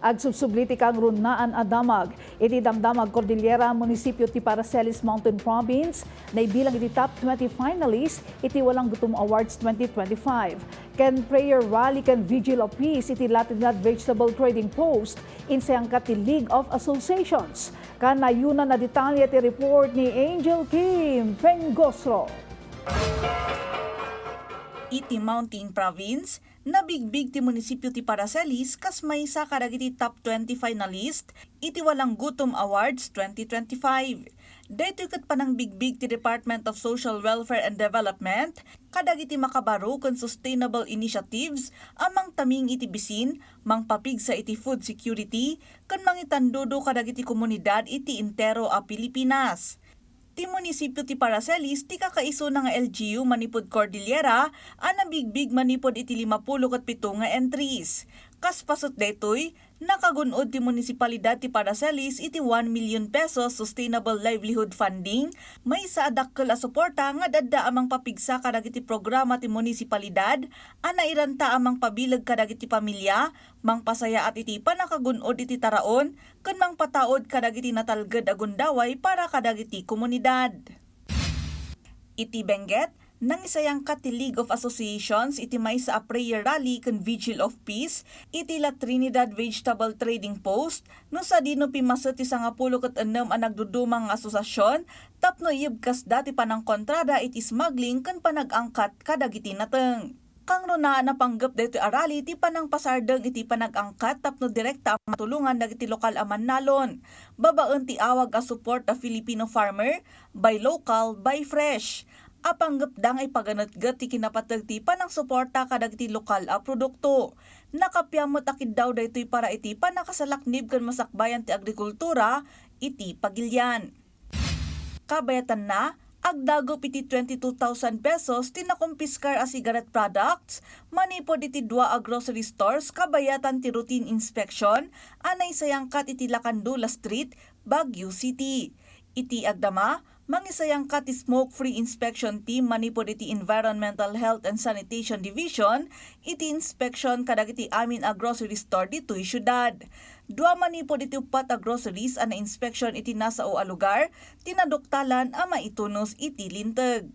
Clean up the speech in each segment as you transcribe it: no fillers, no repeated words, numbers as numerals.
Ag subsubliti kang runaan a damag. Iti damdamag Cordillera munisipyo ti Paracelis Mountain Province na ibilang iti top 20 finalist iti Walang Gutom Awards 2025. Ken prayer rally ken vigil of peace iti Latinat Vegetable Trading Post insayangkat ti League of Associations. Kanayunan na detalye ti report ni Anjel Pengosro. Iti Mountain Province, nabigbig ti munisipyo ti Paracelis kas may sa kadagiti top 20 finalist iti Walang Gutom Awards 2025. Dito ket panang bigbig ti Department of Social Welfare and Development kadagiti makabaro ken sustainable initiatives amang taming iti bisin, mangpapigsa iti food security ken mangitandudo kadagiti komunidad iti intero a Pilipinas. Ti munisipyo ti Paracelis ti kakaiso na nga LGU manipod Cordillera nabigbig manipod iti 57 nga entries. Kas pasot detoy, nakagunod ti munisipalidad ti Paracelis iti 1 million pesos sustainable livelihood funding, may sa adakkel a suporta nga dadda amang papigsa kadagiti programa ti munisipalidad, nairanta amang pabilag kadagiti pamilya, mangpasaya at iti panakagunod iti taraon, ken mangpataod kadagiti natalged a gundaway para kadagiti komunidad. Iti Benguet, nang isayangkat ti League of Associations iti may sa prayer rally ken vigil of peace iti La Trinidad Vegetable Trading Post no sa dino pimaset ti 56 a nagdudumang asosasyon tapno iibkas dati panang kontrada iti smuggling ken panag-angkat kadagiti nateng. Kang runaan na panggap dito arali ti panang pasardeng iti panag-angkat tapno direkta matulungan dagiti lokal a mannalon. Babaen ti awag a support a Filipino farmer, buy local, buy fresh. Apanggap dang ay paganatgat ti kinapatag ti panang suporta kadagiti lokal a produkto. Nakapyamot akid daw daytoy para iti panakasalaknib ken masakbayan ti agrikultura iti pagilyan. Kabayatan na agdagop iti 22,000 pesos tinakumpiskar a cigarette products manipod iti 2 a grocery stores kabayatan ti routine inspection anay sayangkat iti Lacandula Street, Baguio City. Iti agdama, mangisayangkat ti smoke-free inspection team manipod iti Environmental Health and Sanitation Division iti inspection kadagiti amin a grocery store ditoy syudad. 2 manipod iti 4 a groceries ana inspection iti nasa o a lugar tinaduktalan a maitunos iti linteg.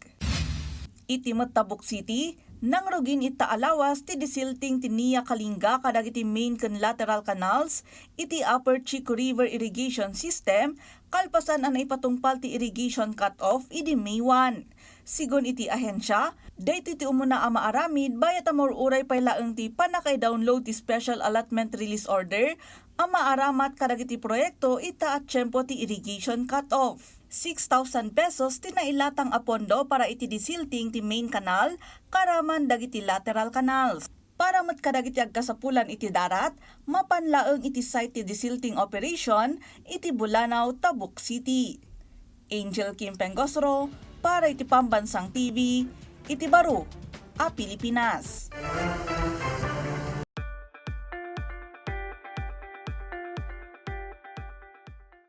Iti Matabuk City, nang rugin ita alawas ti disilting ti Nia Kalinga kadagiti main ken lateral canals iti Upper Chico River Irrigation System kalpasan ang ipatungpal ti irrigation cut-off iti May 1. Sigon iti ahensya, daytoy ti umuna a maaramid bayat amor uray paylaeng ti panakay-download ti Special Allotment Release Order ang maaramat kadagiti proyekto ita at tiyempo ti irrigation cut-off. 6,000 pesos tinailatang apondo para iti disilting ti main canal, karaman dagiti lateral canals. Para mat kadagiti agkasapulan iti darat, mapanlaeng iti site ti disilting operation iti Bulanaw, Tabuk City. Anjel Pengosro para iti Pambansang TV, iti Baro, a Pilipinas.